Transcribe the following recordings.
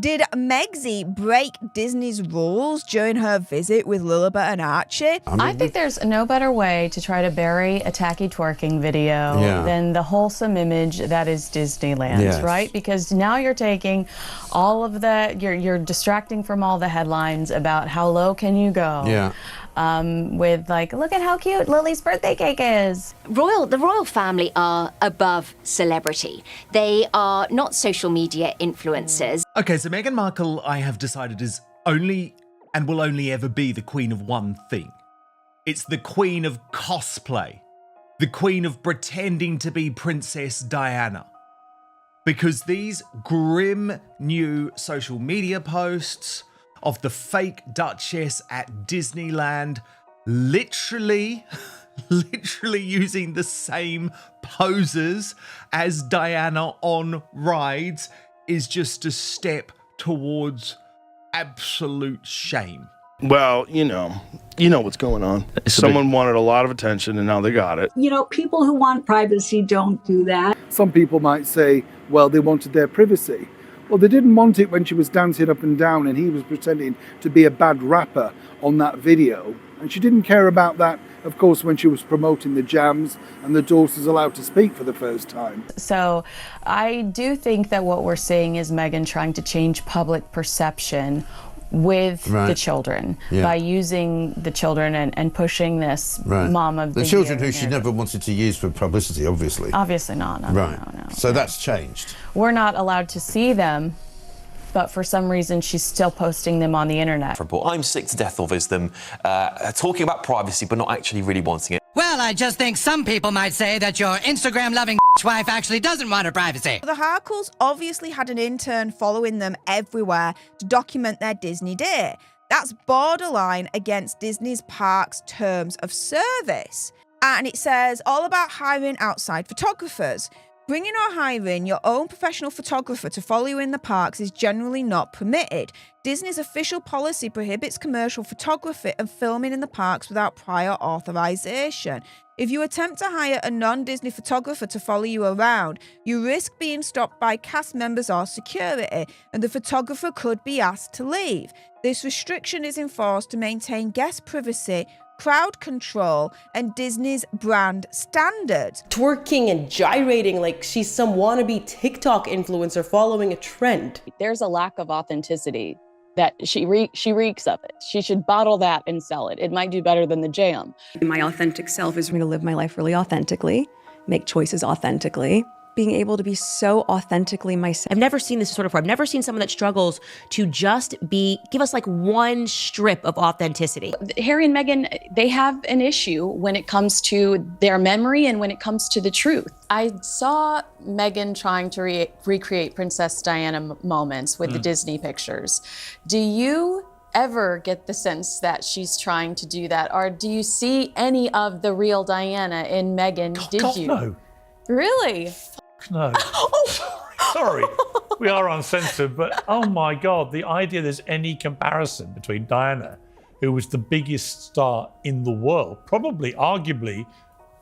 Did Megzy break Disney's rules during her visit with Lilibet and Archie? I think there's no better way to try to bury a tacky twerking video than the wholesome image that is Disneyland, right? Because now you're taking all of the, you're distracting from all the headlines about how low can you go. With like, look at how cute Lily's birthday cake is. The royal family are above celebrity. They are not social media influencers. Okay, so Meghan Markle, I have decided, is only and will only ever be the queen of one thing. It's the queen of cosplay. The queen of pretending to be Princess Diana. Because these grim new social media posts of the fake Duchess at Disneyland literally using the same poses as Diana on rides is just a step towards absolute shame. Well, you know what's going on. Someone wanted a lot of attention and now they got it. You know, people who want privacy don't do that. Some people might say, well, they wanted their privacy. Well, they didn't want it when she was dancing up and down and he was pretending to be a bad rapper on that video. And she didn't care about that, of course, when she was promoting the jams and the daughters allowed to speak for the first time. So I do think that what we're seeing is Meghan trying to change public perception with the children by using the children and pushing this mom of the children who she never wanted to use for publicity, obviously. Obviously not. No. So that's changed. We're not allowed to see them, but for some reason she's still posting them on the internet. I'm sick to death of them talking about privacy but not actually really wanting it. Well, I just think some people might say that your Instagram-loving wife actually doesn't want her privacy. The Markles obviously had an intern following them everywhere to document their Disney day. That's borderline against Disney's parks' terms of service. And it says all about hiring outside photographers. Bringing or hiring your own professional photographer to follow you in the parks is generally not permitted. Disney's official policy prohibits commercial photography and filming in the parks without prior authorization. If you attempt to hire a non-Disney photographer to follow you around, you risk being stopped by cast members or security, and the photographer could be asked to leave. This restriction is enforced to maintain guest privacy, crowd control, and Disney's brand standards. Twerking and gyrating like she's some wannabe TikTok influencer following a trend. There's a lack of authenticity that she reeks of it. She should bottle that and sell it. It might do better than the jam. My authentic self is going to live my life really authentically, make choices authentically. Being able to be so authentically myself. I've never seen this sort of. I've never seen someone that struggles to just give us like one strip of authenticity. Harry and Meghan, they have an issue when it comes to their memory and when it comes to the truth. I saw Meghan trying to recreate Princess Diana moments with the Disney pictures. Do you ever get the sense that she's trying to do that, or do you see any of the real Diana in Meghan? God, no. Really? No. Sorry. We are uncensored, but oh my God, the idea there's any comparison between Diana, who was the biggest star in the world, probably, arguably,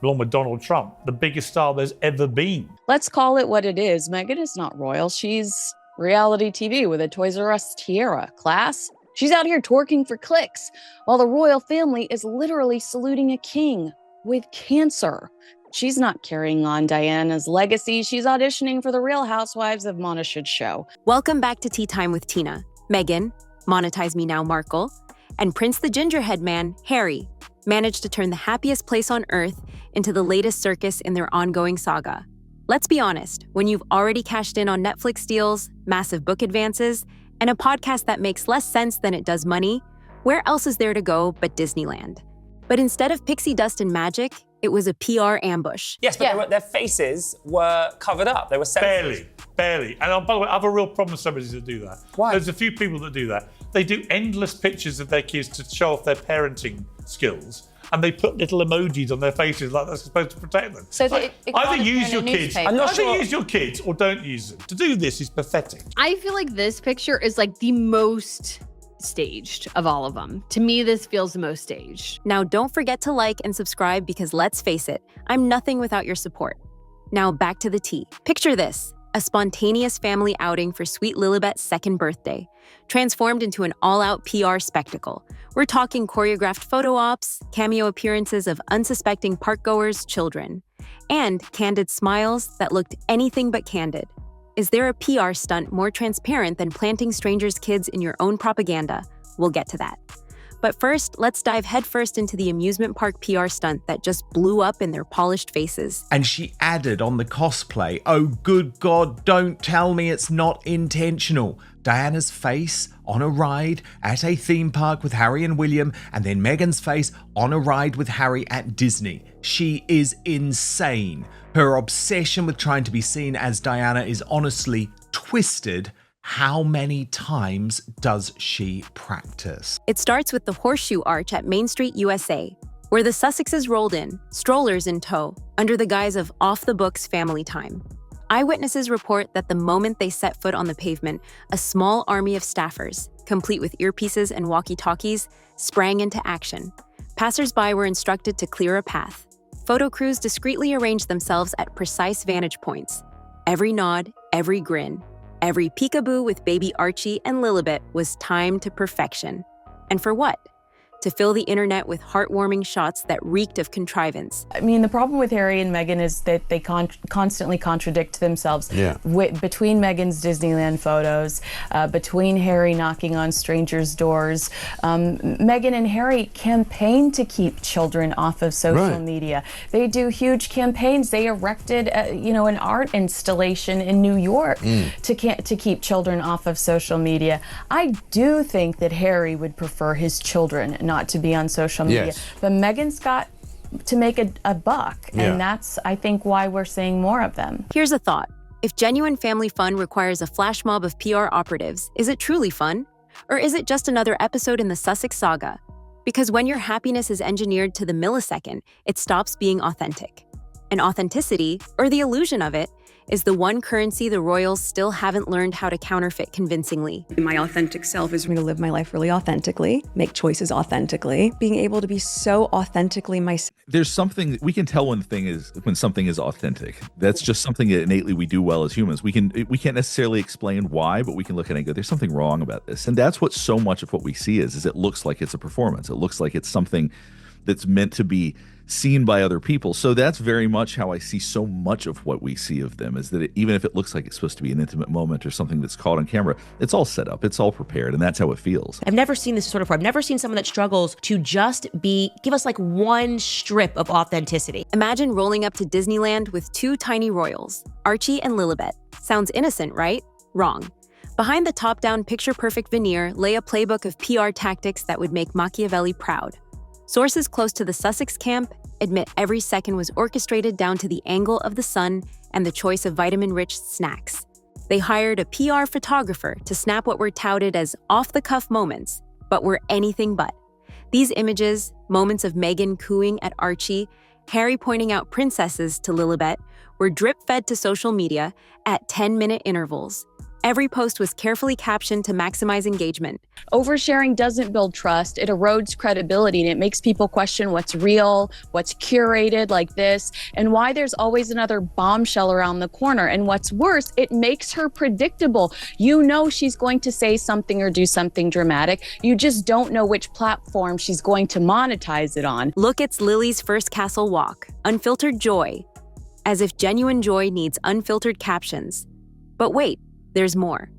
along with Donald Trump, the biggest star there's ever been. Let's call it what it is. Meghan is not royal. She's reality TV with a Toys R Us tiara. Class? She's out here twerking for clicks, while the royal family is literally saluting a king with cancer. She's not carrying on Diana's legacy. She's auditioning for the Real Housewives of Monteshad show. Welcome back to Tea Time with Tina. Meghan, Monetize Me Now Markle, and Prince the Gingerhead Man, Harry, managed to turn the happiest place on earth into the latest circus in their ongoing saga. Let's be honest, when you've already cashed in on Netflix deals, massive book advances, and a podcast that makes less sense than it does money, where else is there to go but Disneyland? But instead of pixie dust and magic, it was a PR ambush. Yes, but their faces were covered up. They were censored. Barely. And by the way, I have a real problem with celebrities that do that. Why? There's a few people that do that. They do endless pictures of their kids to show off their parenting skills, and they put little emojis on their faces like that's supposed to protect them. So either use your kids, use your kids or don't use them. To do this is pathetic. I feel like this picture is like the most staged of all of them. To me, this feels the most staged. Now, don't forget to like and subscribe because let's face it, I'm nothing without your support. Now back to the tea. Picture this, a spontaneous family outing for sweet Lilibet's second birthday, transformed into an all-out PR spectacle. We're talking choreographed photo ops, cameo appearances of unsuspecting park-goers' children, and candid smiles that looked anything but candid. Is there a PR stunt more transparent than planting strangers' kids in your own propaganda? We'll get to that. But first, let's dive headfirst into the amusement park PR stunt that just blew up in their polished faces. And she added on the cosplay, "Oh good God, don't tell me it's not intentional." Diana's face on a ride at a theme park with Harry and William, and then Meghan's face on a ride with Harry at Disney. She is insane. Her obsession with trying to be seen as Diana is honestly twisted. How many times does she practice? It starts with the Horseshoe Arch at Main Street, USA, where the Sussexes rolled in, strollers in tow, under the guise of off-the-books family time. Eyewitnesses report that the moment they set foot on the pavement, a small army of staffers, complete with earpieces and walkie-talkies, sprang into action. Passers-by were instructed to clear a path. Photo crews discreetly arranged themselves at precise vantage points. Every nod, every grin, every peekaboo with baby Archie and Lilibet was timed to perfection. And for what? To fill the internet with heartwarming shots that reeked of contrivance. I mean, the problem with Harry and Meghan is that they constantly contradict themselves. Yeah. Between Meghan's Disneyland photos, between Harry knocking on strangers' doors, Meghan and Harry campaign to keep children off of social media. They do huge campaigns. They erected, an art installation in New York to keep children off of social media. I do think that Harry would prefer his children not to be on social media. Yes. But Meghan's got to make a buck, and that's, I think, why we're seeing more of them. Here's a thought. If genuine family fun requires a flash mob of PR operatives, is it truly fun? Or is it just another episode in the Sussex saga? Because when your happiness is engineered to the millisecond, it stops being authentic. And authenticity, or the illusion of it, is the one currency the royals still haven't learned how to counterfeit convincingly. My authentic self is going to live my life really authentically, make choices authentically, being able to be so authentically myself. There's something we can tell when something is authentic. That's just something that innately we do well as humans. We can't necessarily explain why, but we can look at it and go, there's something wrong about this. And that's what so much of what we see is it looks like it's a performance. It looks like it's something that's meant to be seen by other people. So that's very much how I see so much of what we see of them, is that even if it looks like it's supposed to be an intimate moment or something that's caught on camera, it's all set up, it's all prepared, and that's how it feels. I've never seen this sort of before. I've never seen someone that struggles to just give us like one strip of authenticity. Imagine rolling up to Disneyland with two tiny royals, Archie and Lilibet. Sounds innocent, right? Wrong. Behind the top-down picture-perfect veneer lay a playbook of PR tactics that would make Machiavelli proud. Sources close to the Sussex camp admit every second was orchestrated down to the angle of the sun and the choice of vitamin-rich snacks. They hired a PR photographer to snap what were touted as off-the-cuff moments, but were anything but. These images, moments of Meghan cooing at Archie, Harry pointing out princesses to Lilibet, were drip-fed to social media at 10-minute intervals. Every post was carefully captioned to maximize engagement. Oversharing doesn't build trust. It erodes credibility, and it makes people question what's real, what's curated like this, and why there's always another bombshell around the corner. And what's worse, it makes her predictable. You know she's going to say something or do something dramatic. You just don't know which platform she's going to monetize it on. Look, it's Lily's first castle walk, unfiltered joy. As if genuine joy needs unfiltered captions. But wait. There's more.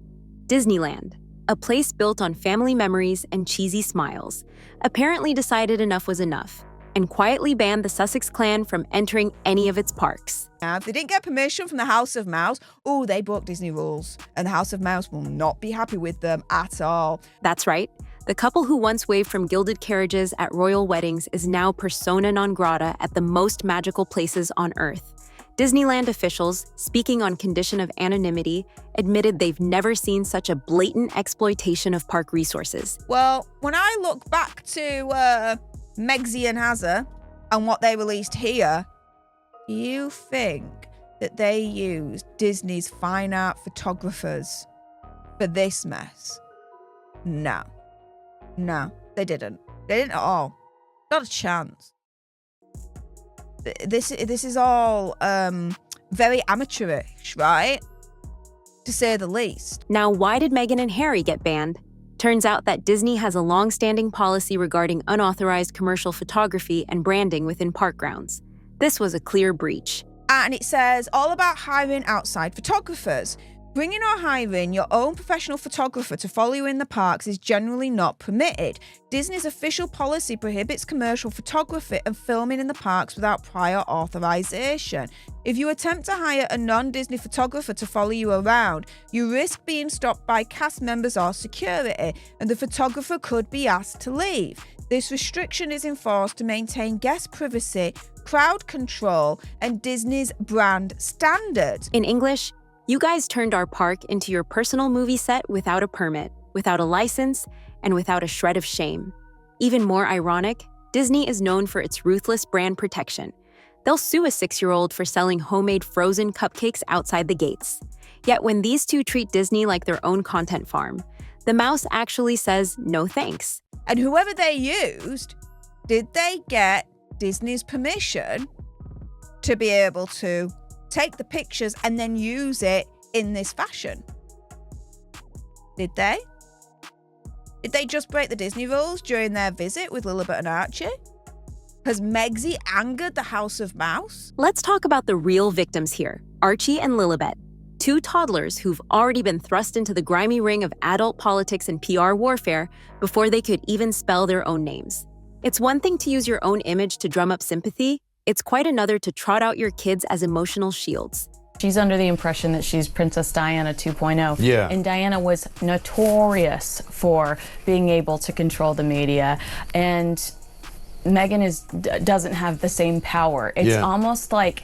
Disneyland, a place built on family memories and cheesy smiles, apparently decided enough was enough and quietly banned the Sussex clan from entering any of its parks. Now, if they didn't get permission from the House of Mouse, they broke Disney rules, and the House of Mouse will not be happy with them at all. That's right. The couple who once waved from gilded carriages at royal weddings is now persona non grata at the most magical places on Earth. Disneyland officials, speaking on condition of anonymity, admitted they've never seen such a blatant exploitation of park resources. Well, when I look back to Megsy and Hazza and what they released here, you think that they used Disney's fine art photographers for this mess? No, they didn't. They didn't at all. Not a chance. This is all very amateurish, right? to say the least. Now, why did Meghan and Harry get banned? Turns out that Disney has a long-standing policy regarding unauthorized commercial photography and branding within park grounds. This was a clear breach. And it says all about hiring outside photographers. Bringing or hiring your own professional photographer to follow you in the parks is generally not permitted. Disney's official policy prohibits commercial photography and filming in the parks without prior authorization. If you attempt to hire a non-Disney photographer to follow you around, you risk being stopped by cast members or security, and the photographer could be asked to leave. This restriction is enforced to maintain guest privacy, crowd control, and Disney's brand standard. In English, you guys turned our park into your personal movie set without a permit, without a license, and without a shred of shame. Even more ironic, Disney is known for its ruthless brand protection. They'll sue a 6-year-old for selling homemade frozen cupcakes outside the gates. Yet when these two treat Disney like their own content farm, the mouse actually says no thanks. And whoever they used, did they get Disney's permission to be able to take the pictures and then use it in this fashion? Did they? Did they just break the Disney rules during their visit with Lilibet and Archie? Has Megsy angered the House of Mouse? Let's talk about the real victims here, Archie and Lilibet, two toddlers who've already been thrust into the grimy ring of adult politics and PR warfare before they could even spell their own names. It's one thing to use your own image to drum up sympathy. It's quite another to trot out your kids as emotional shields. She's under the impression that she's Princess Diana 2.0. Yeah. And Diana was notorious for being able to control the media. And Meghan doesn't have the same power. It's almost like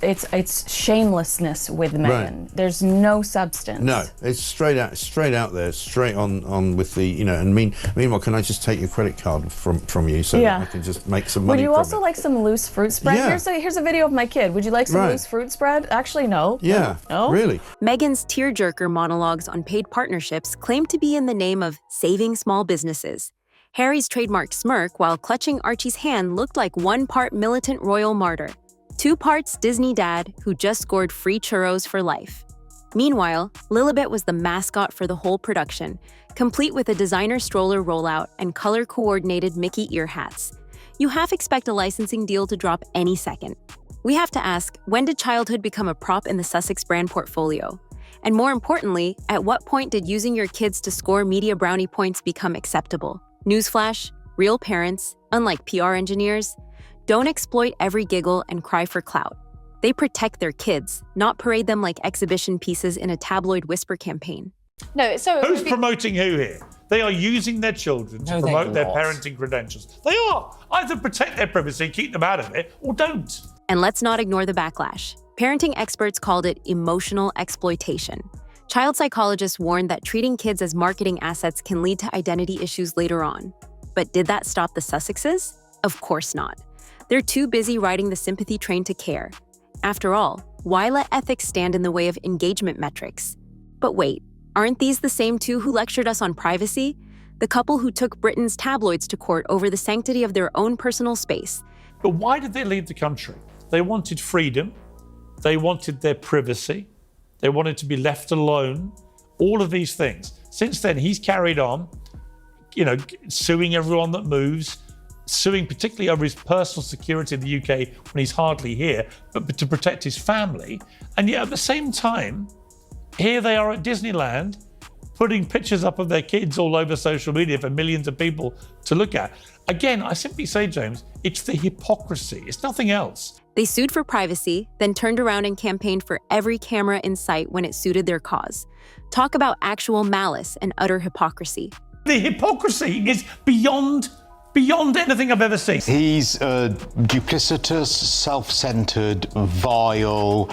it's shamelessness with Meghan. Right. There's no substance. No, it's straight out there, straight on with the, and meanwhile, can I just take your credit card from you so that I can just make some money? Would you from also it? like some loose fruit spread? Yeah. Here's a video of my kid. Would you like some loose fruit spread? Actually, no. Yeah, no. Really? Meghan's tearjerker monologues on paid partnerships claim to be in the name of saving small businesses. Harry's trademark smirk while clutching Archie's hand looked like 1 part militant royal martyr, 2 parts Disney dad who just scored free churros for life. Meanwhile, Lilibet was the mascot for the whole production, complete with a designer stroller rollout and color-coordinated Mickey ear hats. You half expect a licensing deal to drop any second. We have to ask, when did childhood become a prop in the Sussex brand portfolio? And more importantly, at what point did using your kids to score media brownie points become acceptable? Newsflash, real parents, unlike PR engineers, don't exploit every giggle and cry for clout. They protect their kids, not parade them like exhibition pieces in a tabloid whisper campaign. No, so who's promoting who here? They are using their children to promote their parenting credentials. They are. Either protect their privacy, keep them out of it, or don't. And let's not ignore the backlash. Parenting experts called it emotional exploitation. Child psychologists warned that treating kids as marketing assets can lead to identity issues later on. But did that stop the Sussexes? Of course not. They're too busy riding the sympathy train to care. After all, why let ethics stand in the way of engagement metrics? But wait, aren't these the same two who lectured us on privacy? The couple who took Britain's tabloids to court over the sanctity of their own personal space. But why did they leave the country? They wanted freedom. They wanted their privacy. They wanted to be left alone. All of these things. Since then, he's carried on, suing everyone that moves, suing particularly over his personal security in the UK when he's hardly here, but to protect his family. And yet at the same time, here they are at Disneyland, putting pictures up of their kids all over social media for millions of people to look at. Again, I simply say, James, it's the hypocrisy. It's nothing else. They sued for privacy, then turned around and campaigned for every camera in sight when it suited their cause. Talk about actual malice and utter hypocrisy. The hypocrisy is beyond anything I've ever seen. He's a duplicitous, self-centered, vile,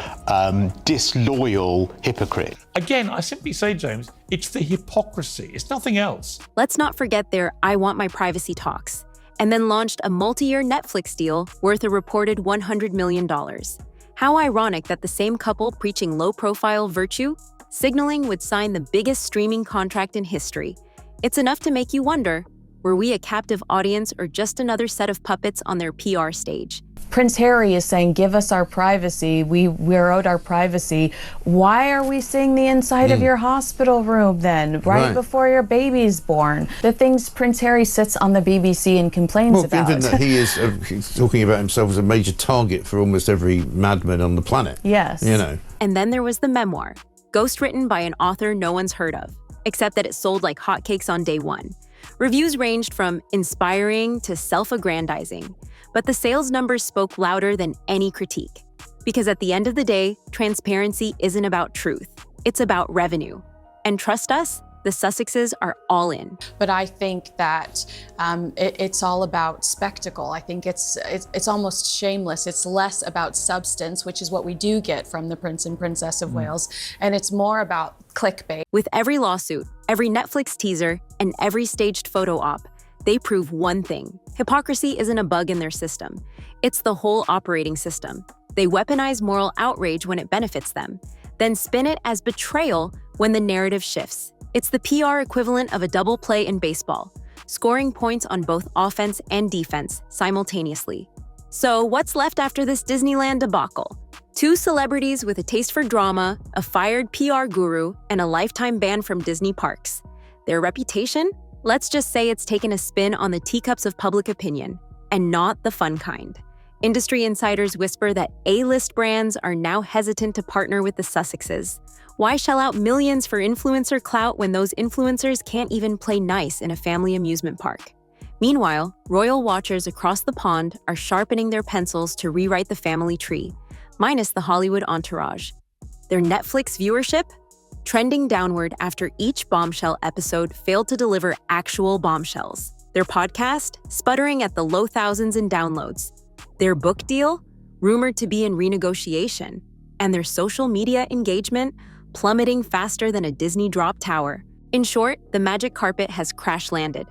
disloyal hypocrite. Again, I simply say, James, it's the hypocrisy. It's nothing else. Let's not forget their I want my privacy talks, and then launched a multi-year Netflix deal worth a reported $100 million. How ironic that the same couple preaching low-profile virtue, signaling would sign the biggest streaming contract in history. It's enough to make you wonder, were we a captive audience or just another set of puppets on their PR stage? Prince Harry is saying, give us our privacy. We're owed our privacy. Why are we seeing the inside of your hospital room then, right before your baby's born? The things Prince Harry sits on the BBC and complains about. Given that he is he's talking about himself as a major target for almost every madman on the planet. Yes. You know. And then there was the memoir, ghostwritten by an author no one's heard of, except that it sold like hotcakes on day one. Reviews ranged from inspiring to self-aggrandizing, but the sales numbers spoke louder than any critique. Because at the end of the day, transparency isn't about truth, it's about revenue. And trust us, the Sussexes are all in. But I think that it's all about spectacle. I think it's almost shameless. It's less about substance, which is what we do get from the Prince and Princess of Wales, and it's more about clickbait. With every lawsuit, every Netflix teaser, and every staged photo op, they prove one thing. Hypocrisy isn't a bug in their system. It's the whole operating system. They weaponize moral outrage when it benefits them, then spin it as betrayal when the narrative shifts. It's the PR equivalent of a double play in baseball, scoring points on both offense and defense simultaneously. So what's left after this Disneyland debacle? 2 celebrities with a taste for drama, a fired PR guru, and a lifetime ban from Disney parks. Their reputation? Let's just say it's taken a spin on the teacups of public opinion, and not the fun kind. Industry insiders whisper that A-list brands are now hesitant to partner with the Sussexes. Why shell out millions for influencer clout when those influencers can't even play nice in a family amusement park? Meanwhile, royal watchers across the pond are sharpening their pencils to rewrite the family tree, minus the Hollywood entourage. Their Netflix viewership? Trending downward after each bombshell episode failed to deliver actual bombshells. Their podcast? Sputtering at the low thousands in downloads. Their book deal? Rumored to be in renegotiation. And their social media engagement? Plummeting faster than a Disney drop tower. In short, the magic carpet has crash-landed.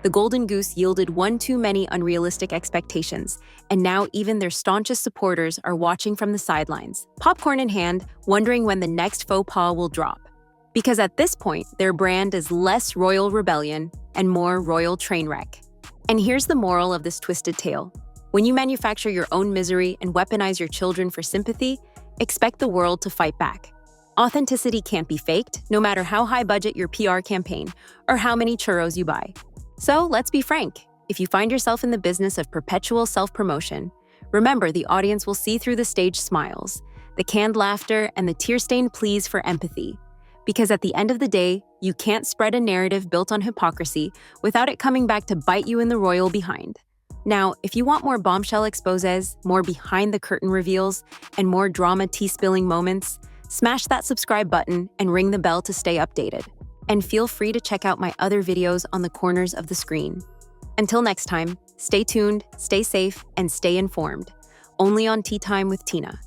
The golden goose yielded one too many unrealistic expectations, and now even their staunchest supporters are watching from the sidelines, popcorn in hand, wondering when the next faux pas will drop. Because at this point, their brand is less royal rebellion and more royal train wreck. And here's the moral of this twisted tale. When you manufacture your own misery and weaponize your children for sympathy, expect the world to fight back. Authenticity can't be faked, no matter how high budget your PR campaign or how many churros you buy. So let's be frank. If you find yourself in the business of perpetual self-promotion, remember the audience will see through the staged smiles, the canned laughter, and the tear-stained pleas for empathy. Because at the end of the day, you can't spread a narrative built on hypocrisy without it coming back to bite you in the royal behind. Now, if you want more bombshell exposés, more behind-the-curtain reveals, and more drama tea-spilling moments, smash that subscribe button and ring the bell to stay updated. And feel free to check out my other videos on the corners of the screen. Until next time, stay tuned, stay safe, and stay informed. Only on Tea Time with Tina.